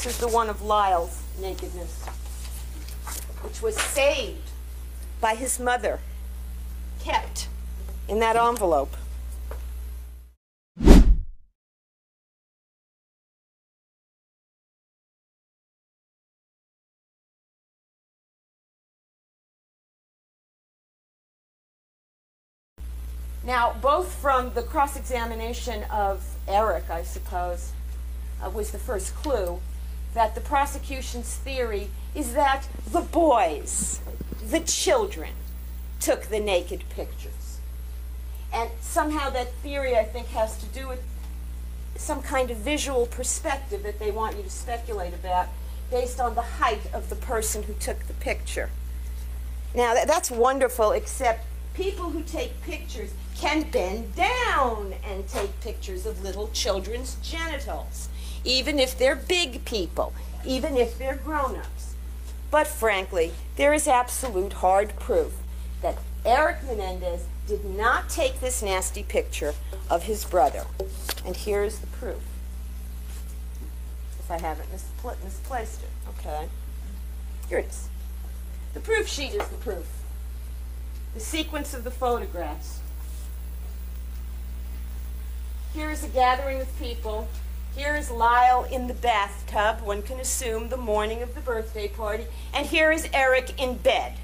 This is the one of Lyle's nakedness, which was saved by his mother, kept in that envelope. Now, both from the cross-examination of Eric, I suppose, was the first clue, that the prosecution's theory is that the boys, the children, took the naked pictures. And somehow that theory, I think, has to do with some kind of visual perspective that they want you to speculate about based on the height of the person who took the picture. Now, that's wonderful, except people who take pictures can bend down and take pictures of little children's genitals, even if they're big people, even if they're grown-ups. But frankly, there is absolute hard proof that Eric Menendez did not take this nasty picture of his brother. And here's the proof. If I haven't misplaced it, okay. Here it is. The proof sheet is the proof. The sequence of the photographs. Here is a gathering of people. Here is Lyle in the bathtub, one can assume the morning of the birthday party. And here is Eric in bed.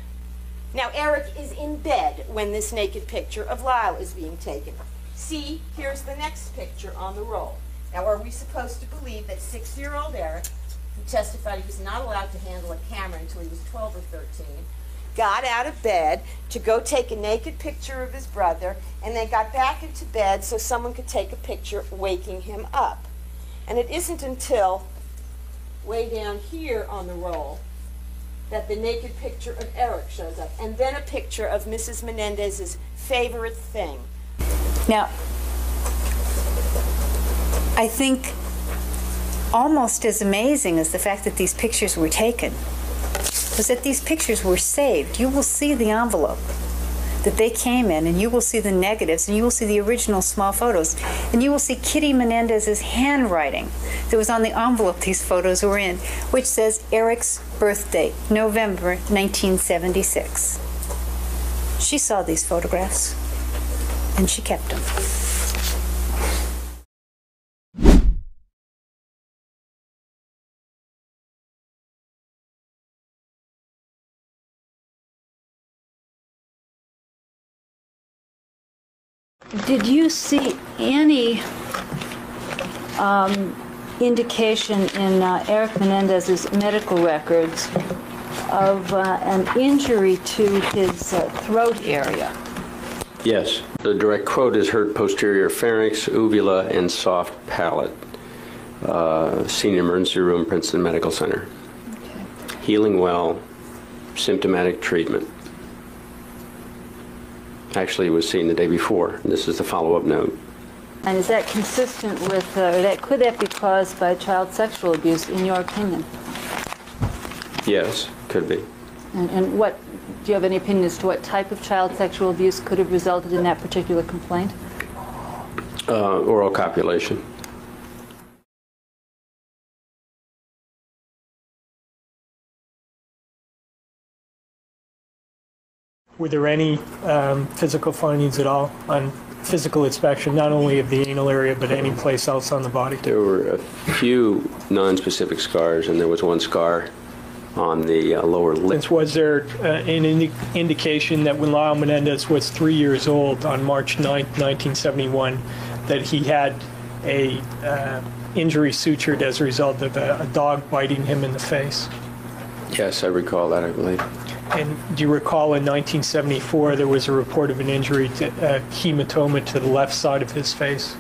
Now, Eric is in bed when this naked picture of Lyle is being taken. See, here's the next picture on the roll. Now, are we supposed to believe that 6-year-old Eric, who testified he was not allowed to handle a camera until he was 12 or 13, got out of bed to go take a naked picture of his brother, and then got back into bed so someone could take a picture waking him up? And it isn't until way down here on the roll that the naked picture of Eric shows up, and then a picture of Mrs. Menendez's favorite thing. Now, I think almost as amazing as the fact that these pictures were taken was that these pictures were saved. You will see the envelope that they came in, and you will see the negatives, and you will see the original small photos, and you will see Kitty Menendez's handwriting that was on the envelope these photos were in, which says Eric's birthday, November 1976. She saw these photographs, and she kept them. Did you see any indication in Eric Menendez's medical records of an injury to his throat area? Yes. The direct quote is hurt posterior pharynx, uvula, and soft palate. Senior emergency room, Princeton Medical Center. Okay. Healing well, symptomatic treatment. Actually, was seen the day before. This is the follow-up note. And is that consistent with, could that be caused by child sexual abuse, in your opinion? Yes, could be. And what, do you have any opinion as to what type of child sexual abuse could have resulted in that particular complaint? Oral copulation. Were there any physical findings at all on physical inspection, not only of the anal area, but any place else on the body? There were a few non-specific scars, and there was one scar on the lower lip. Was there an indication that when Lyle Menendez was 3 years old on March 9, 1971, that he had a injury sutured as a result of a dog biting him in the face? Yes, I recall that, I believe. And do you recall in 1974 there was a report of an injury to hematoma to the left side of his face?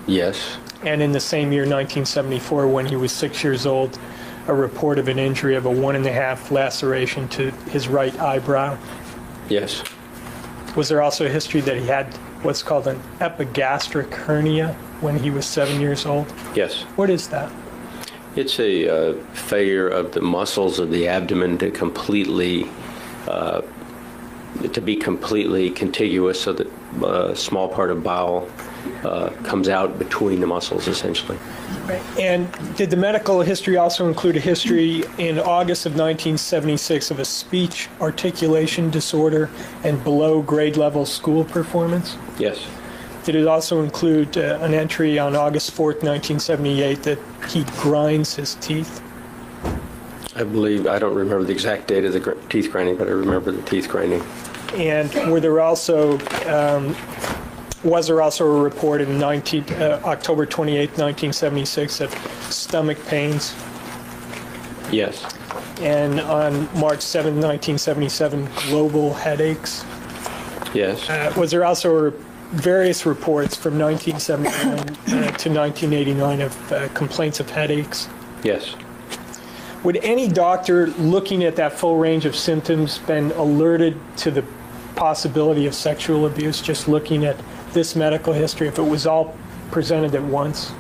Yes. And in the same year, 1974, when he was 6 years old, a report of an injury of a 1.5 laceration to his right eyebrow? Yes. Was there also a history that he had what's called an epigastric hernia when he was 7 years old? Yes. What is that? It's a failure of the muscles of the abdomen to completely to be completely contiguous so that a small part of bowel comes out between the muscles, essentially. And did the medical history also include a history in August of 1976 of a speech articulation disorder and below grade level school performance? Yes. Did it also include an entry on August 4th, 1978 that he grinds his teeth? I believe, I don't remember the exact date of the teeth grinding, but I remember the teeth grinding. And were there also, was there also a report in October 28th, 1976 of stomach pains? Yes. And on March 7th, 1977, global headaches? Yes. Was there also various reports from 1979 to 1989 of complaints of headaches? Yes. Would any doctor looking at that full range of symptoms been alerted to the possibility of sexual abuse just looking at this medical history if it was all presented at once?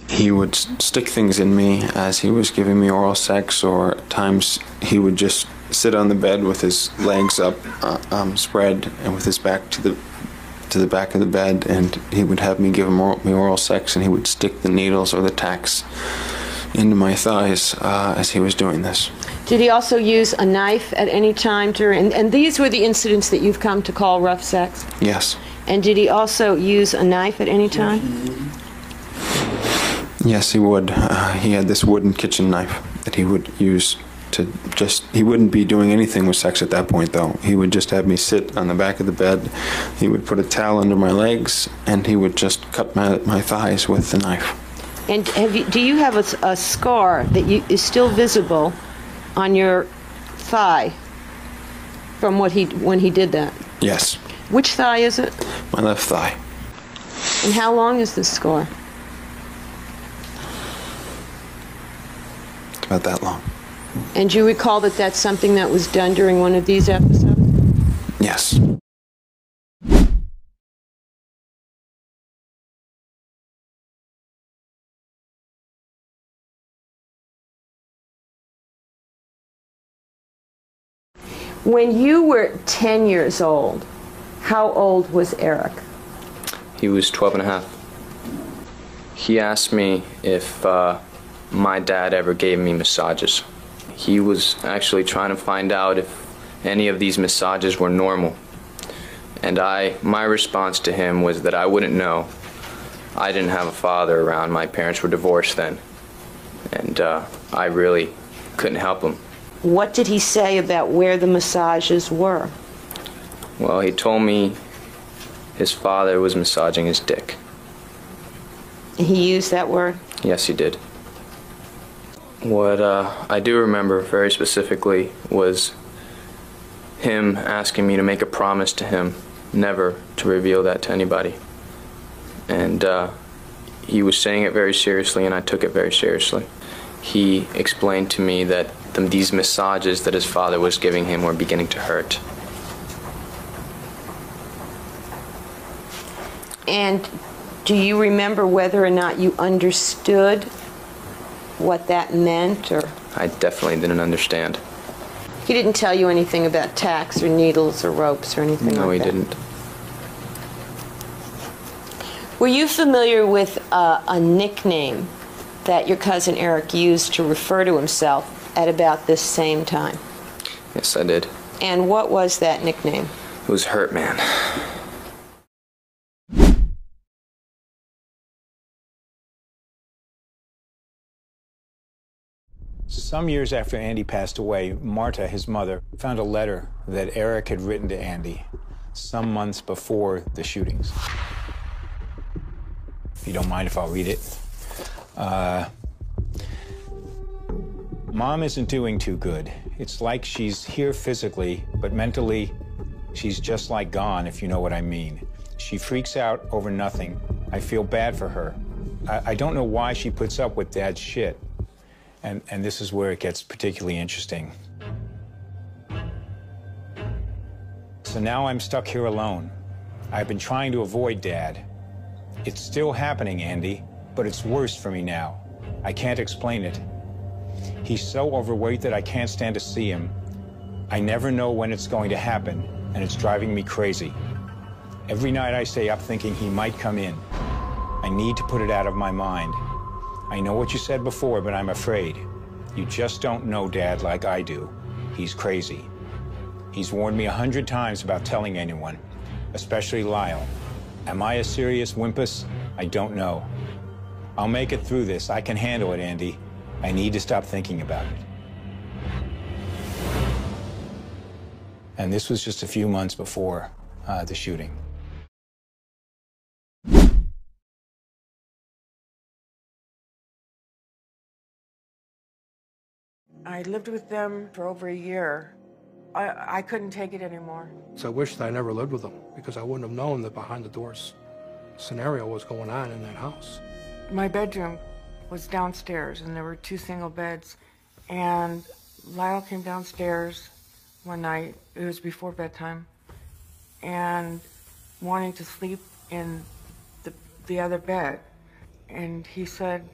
He would stick things in me as he was giving me oral sex, or at times he would just sit on the bed with his legs up, spread, and with his back to the back of the bed, and he would have me give him me oral sex, and he would stick the needles or the tacks into my thighs as he was doing this. Did he also use a knife at any time during, and these were the incidents that you've come to call rough sex? Yes. And did he also use a knife at any time? Yes, he would. He had this wooden kitchen knife that he would use to just, he wouldn't be doing anything with sex at that point, though. He would just have me sit on the back of the bed. He would put a towel under my legs, and he would just cut my thighs with the knife. And do you have a scar that is still visible on your thigh from when he did that? Yes. Which thigh is it? My left thigh. And how long is this scar? It's about that long. And do you recall that that's something that was done during one of these episodes? Yes. When you were 10 years old, how old was Eric? He was 12 and a half. He asked me if my dad ever gave me massages. He was actually trying to find out if any of these massages were normal. And my response to him was that I wouldn't know. I didn't have a father around. My parents were divorced then. And I really couldn't help him. What did he say about where the massages were? Well, he told me his father was massaging his dick. He used that word? Yes, he did. What I do remember very specifically was him asking me to make a promise to him never to reveal that to anybody. And he was saying it very seriously, and I took it very seriously. He explained to me that these massages that his father was giving him were beginning to hurt. And do you remember whether or not you understood what that meant? Or I definitely didn't understand. he didn't tell you anything about tacks or needles or ropes or anything like that? No, he didn't. Were you familiar with a nickname that your cousin Eric used to refer to himself at about this same time? Yes, I did. And what was that nickname? It was Hurt Man. Some years after Andy passed away, Marta, his mother, found a letter that Eric had written to Andy some months before the shootings. If you don't mind if I'll read it. Mom isn't doing too good. It's like she's here physically, but mentally, she's just like gone, if you know what I mean. She freaks out over nothing. I feel bad for her. I don't know why she puts up with Dad's shit. And this is where it gets particularly interesting. So now I'm stuck here alone. I've been trying to avoid Dad. It's still happening, Andy, but it's worse for me now. I can't explain it. He's so overweight that I can't stand to see him. I never know when it's going to happen, and it's driving me crazy. Every night I stay up thinking he might come in. I need to put it out of my mind. I know what you said before, but I'm afraid. You just don't know Dad like I do. He's crazy. He's warned me 100 times about telling anyone, especially Lyle. Am I a serious wimpus? I don't know. I'll make it through this. I can handle it, Andy. I need to stop thinking about it. And this was just a few months before the shooting. I lived with them for over a year. I couldn't take it anymore. So I wish that I never lived with them, because I wouldn't have known that behind the doors scenario was going on in that house. My bedroom was downstairs, and there were 2 single beds. And Lyle came downstairs one night, it was before bedtime, and wanting to sleep in the other bed. And he said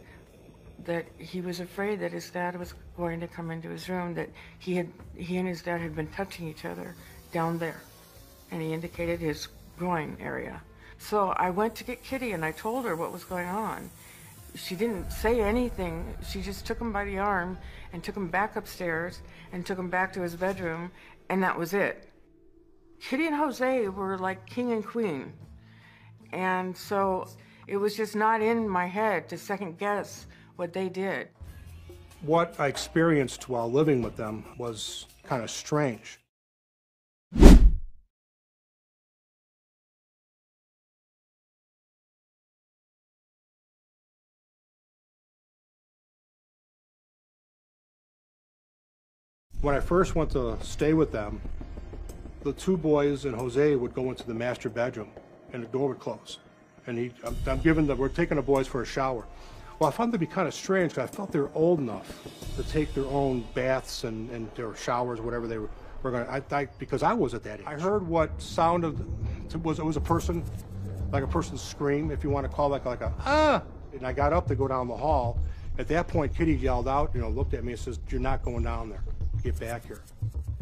that he was afraid that his dad was going to come into his room, that he and his dad had been touching each other down there. And he indicated his groin area. So I went to get Kitty and I told her what was going on. She didn't say anything. She just took him by the arm and took him back upstairs and took him back to his bedroom, and that was it. Kitty and Jose were like king and queen. And so it was just not in my head to second guess what they did. What I experienced while living with them was kind of strange. When I first went to stay with them, the 2 boys and Jose would go into the master bedroom and the door would close. And we're taking the boys for a shower. Well, I found it to be kind of strange because I felt they were old enough to take their own baths and their showers, whatever they were going to, because I was at that age. I heard what sounded, it was a person, like a person's scream, if you want to call it, like a, ah! And I got up to go down the hall. At that point, Kitty yelled out, looked at me and says, "You're not going down there. Get back here."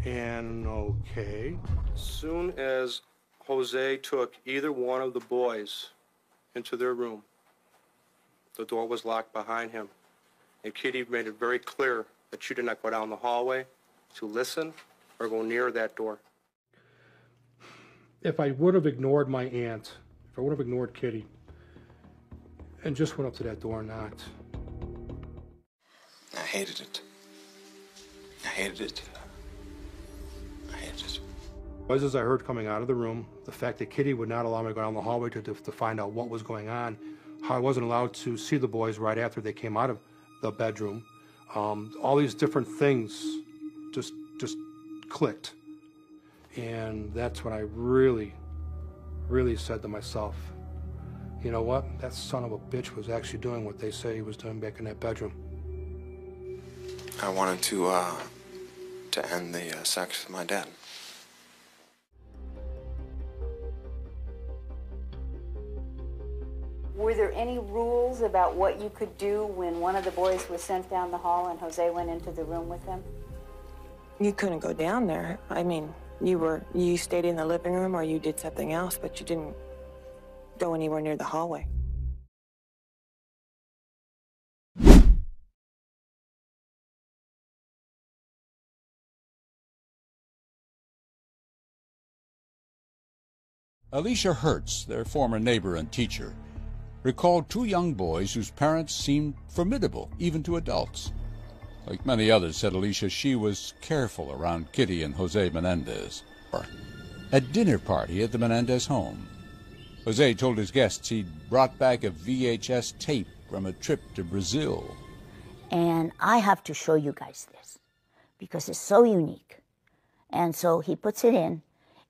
And okay. As soon as Jose took either one of the boys into their room, the door was locked behind him, and Kitty made it very clear that she did not go down the hallway to listen or go near that door. If I would have ignored my aunt, if I would have ignored Kitty, and just went up to that door and knocked. I hated it. I hated it. I hated it. As I heard coming out of the room, the fact that Kitty would not allow me to go down the hallway to find out what was going on, how I wasn't allowed to see the boys right after they came out of the bedroom, all these different things just clicked. And that's when I really, really said to myself, you know what? That son of a bitch was actually doing what they say he was doing back in that bedroom. I wanted to end the sex with my dad. Were there any rules about what you could do when one of the boys was sent down the hall and Jose went into the room with them? You couldn't go down there. I mean, you stayed in the living room or you did something else, but you didn't go anywhere near the hallway. Alicia Hertz, their former neighbor and teacher, recalled 2 young boys whose parents seemed formidable, even to adults. Like many others, said Alicia, she was careful around Kitty and Jose Menendez. A dinner party at the Menendez home. Jose told his guests he'd brought back a VHS tape from a trip to Brazil. And I have to show you guys this, because it's so unique. And so he puts it in,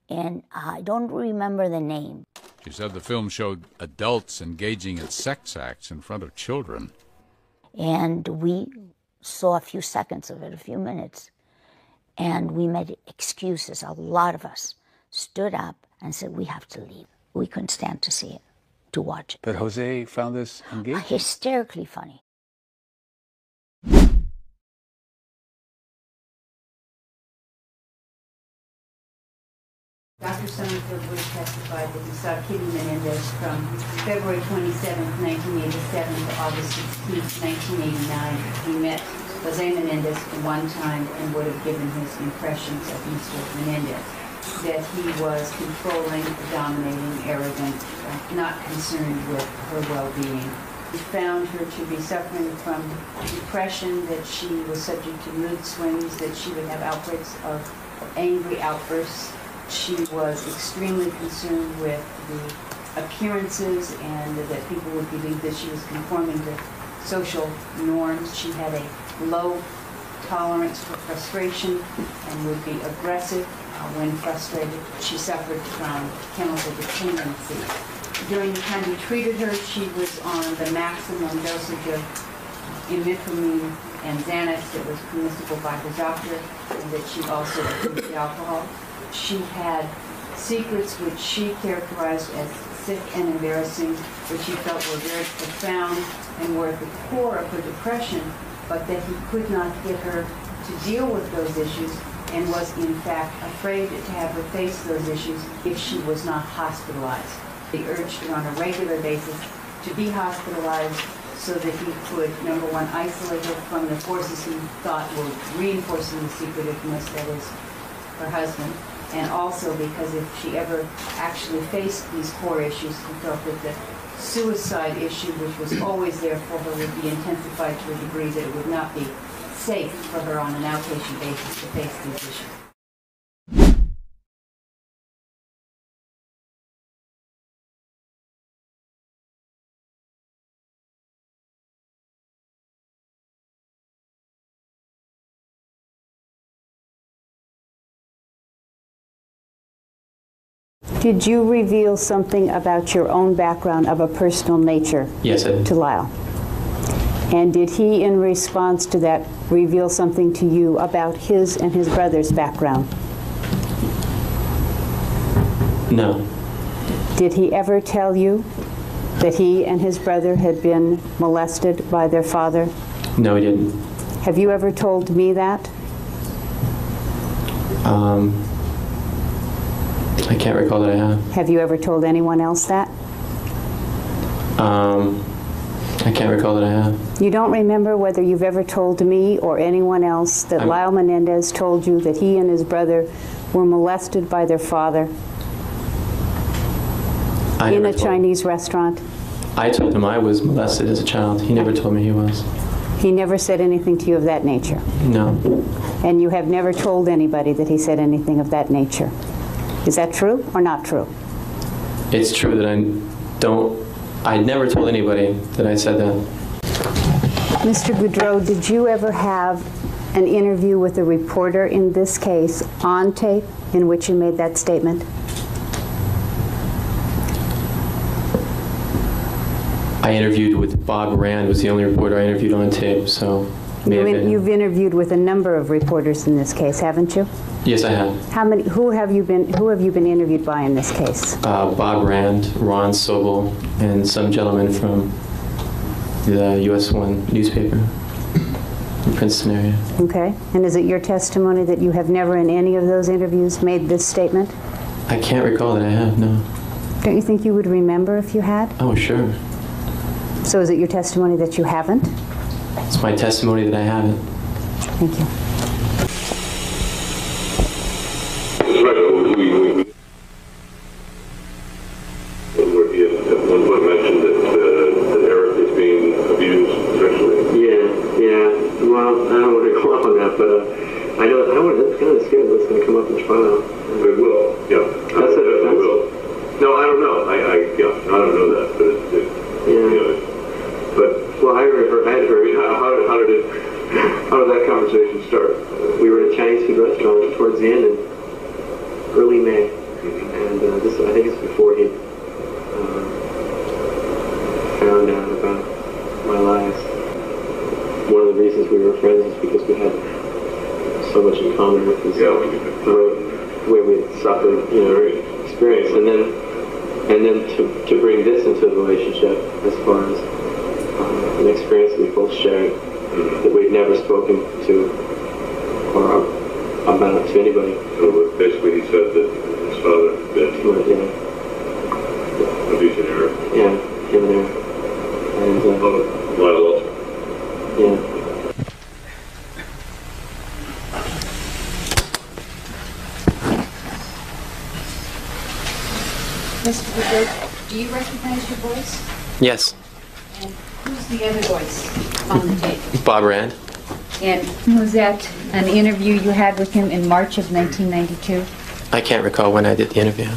and I don't remember the name. She said the film showed adults engaging in sex acts in front of children. And we saw a few seconds of it, a few minutes, and we made excuses. A lot of us stood up and said, we have to leave. We couldn't stand to see it. to watch it. But Jose found this engaging. Hysterically funny. Dr. Summerfield Wood testified that he saw Kitty Menendez from February 27, 1987 to August 16, 1989. He met Jose Menendez one time and would have given his impressions of Mr. Menendez. That he was controlling, dominating, arrogant, not concerned with her well-being. He found her to be suffering from depression, that she was subject to mood swings, that she would have outbreaks of angry outbursts. She was extremely concerned with the appearances and that people would believe that she was conforming to social norms. She had a low tolerance for frustration and would be aggressive when frustrated. She suffered from chemical dependency. During the time we treated her, she was on the maximum dosage of imipramine and Xanax that was permissible by her doctor, and that she also abused alcohol. She had secrets which she characterized as sick and embarrassing, which she felt were very profound and were at the core of her depression, but that he could not get her to deal with those issues and was in fact afraid to have her face those issues if she was not hospitalized. He urged her on a regular basis to be hospitalized so that he could, number one, isolate her from the forces he thought were reinforcing the secretiveness, that is, her husband, and also because if she ever actually faced these core issues, he felt that the suicide issue, which was always there for her, would be intensified to a degree that it would not be safe for her on an outpatient basis to face these issues. Did you reveal something about your own background of a personal nature Yes, I did. to Lyle? And did he, in response to that, reveal something to you about his and his brother's background? No. Did he ever tell you that he and his brother had been molested by their father? No, he didn't. Have you ever told me that? I can't recall that I have. Have you ever told anyone else that? I can't recall that I have. You don't remember whether you've ever told me or anyone else that Lyle Menendez told you that he and his brother were molested by their father in a Chinese restaurant? I told him I was molested as a child. He never told me he was. He never said anything to you of that nature? No. And you have never told anybody that he said anything of that nature? Is that true or not true? It's true that I never told anybody that I said that. Mr. Goudreau, did you ever have an interview with a reporter in this case on tape in which you made that statement? I interviewed with Bob Rand, was the only reporter I interviewed on tape, so You've interviewed with a number of reporters in this case, haven't you? Yes, I have. How many? Who have you been interviewed by in this case? Bob Rand, Ron Sobel, and some gentleman from the US 1 newspaper in Princeton area. Okay. And is it your testimony that you have never in any of those interviews made this statement? I can't recall that I have, no. Don't you think you would remember if you had? Oh, sure. So is it your testimony that you haven't? It's my testimony that I haven't. Thank you. At one point mentioned that Eric is being abused sexually. Yeah. Well, I don't want to go on that, but it's kind of scary what's going to come up in trial. It will, yeah. That's it. It will. No, I don't know. I don't know that, but well, I had heard. How did that conversation start? We were in a Chinese food restaurant towards the end in early May, and I think it's before he found out about my lies. One of the reasons we were friends is because we had so much in common with this the way we had suffered, experience. And then And then to bring this into the relationship as far as an experience that we both shared that we'd never spoken to or about to anybody. So basically he said that his father had been abusing Eric. Yeah, him and Eric. And Lyle also. Yeah. Mr. Woodward, do you recognize your voice? Yes. And who's the other voice on the tape? Bob Rand. And was that an interview you had with him in March of 1992? I can't recall when I did the interview.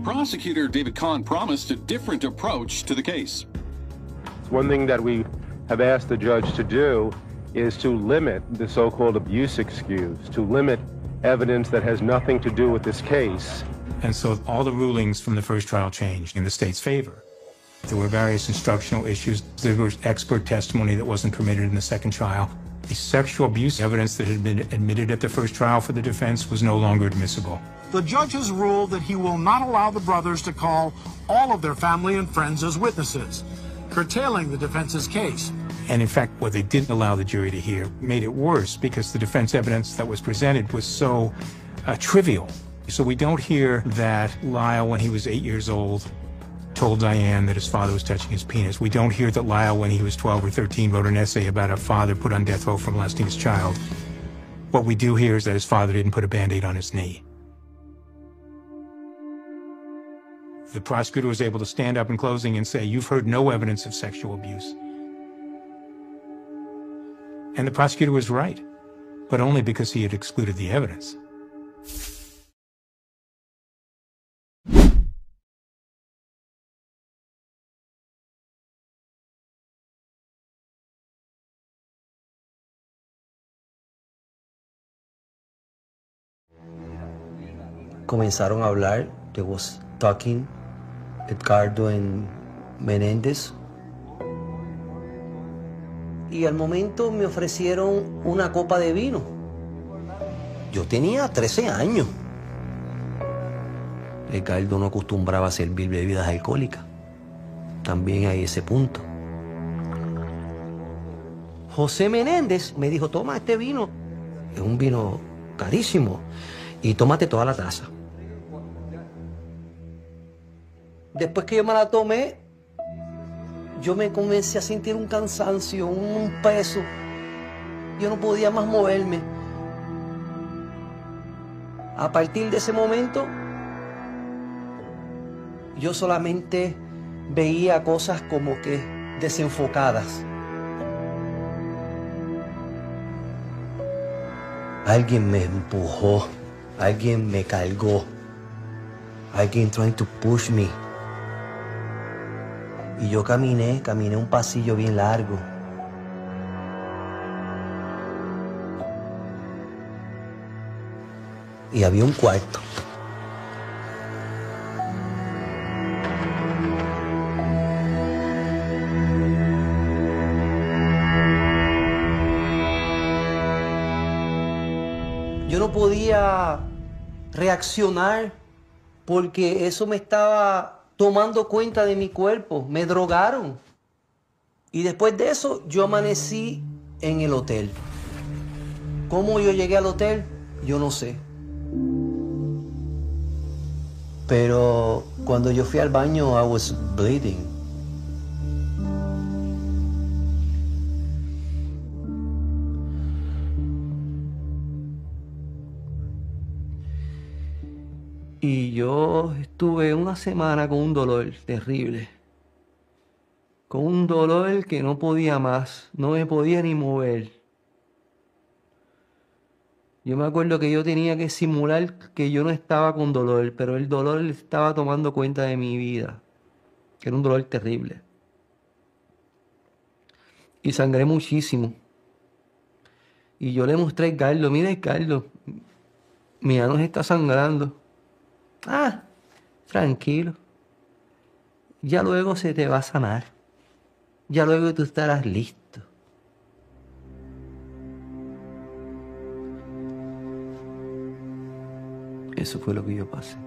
Prosecutor David Kahn promised a different approach to the case. One thing that we have asked the judge to do is to limit the so-called abuse excuse, to limit evidence that has nothing to do with this case. And so all the rulings from the first trial changed in the state's favor. There were various instructional issues. There was expert testimony that wasn't permitted in the second trial. The sexual abuse evidence that had been admitted at the first trial for the defense was no longer admissible. The judge has ruled that he will not allow the brothers to call all of their family and friends as witnesses, curtailing the defense's case. And in fact, what they didn't allow the jury to hear made it worse because the defense evidence that was presented was so trivial. So we don't hear that Lyle, when he was 8 years old, told Diane that his father was touching his penis. We don't hear that Lyle, when he was 12 or 13, wrote an essay about a father put on death row for molesting his child. What we do hear is that his father didn't put a Band-Aid on his knee. The prosecutor was able to stand up in closing and say, "You've heard no evidence of sexual abuse." And the prosecutor was right, but only because he had excluded the evidence. Comenzaron a hablar. They was talking, Edgardo and Menéndez. Y al momento me ofrecieron una copa de vino. Yo tenía 13 años. Edgardo no acostumbraba a servir bebidas alcohólicas. También hay ese punto. José Menéndez me dijo, toma este vino. Es un vino carísimo. Y tómate toda la taza. Después que yo me la tomé, yo me comencé a sentir un cansancio, un peso. Yo no podía más moverme. A partir de ese momento, yo solamente veía cosas como que desenfocadas. Alguien me empujó, alguien me cargó, alguien trying to push me. Y yo caminé un pasillo bien largo. Y había un cuarto. Yo no podía reaccionar porque eso me estaba tomando cuenta de mi cuerpo. Me drogaron. Y después de eso, yo amanecí en el hotel. ¿Cómo yo llegué al hotel? Yo no sé. Pero cuando yo fui al baño, I was bleeding. Y yo estuve una semana con un dolor terrible. Con un dolor que no podía más, no me podía ni mover. Yo me acuerdo que yo tenía que simular que yo no estaba con dolor, pero el dolor estaba tomando cuenta de mi vida. Que era un dolor terrible. Y sangré muchísimo. Y yo le mostré a Carlos, mira Carlos, mi ano está sangrando. Ah, tranquilo. Ya luego se te va a sanar. Ya luego tú estarás listo. Eso fue lo que yo pasé.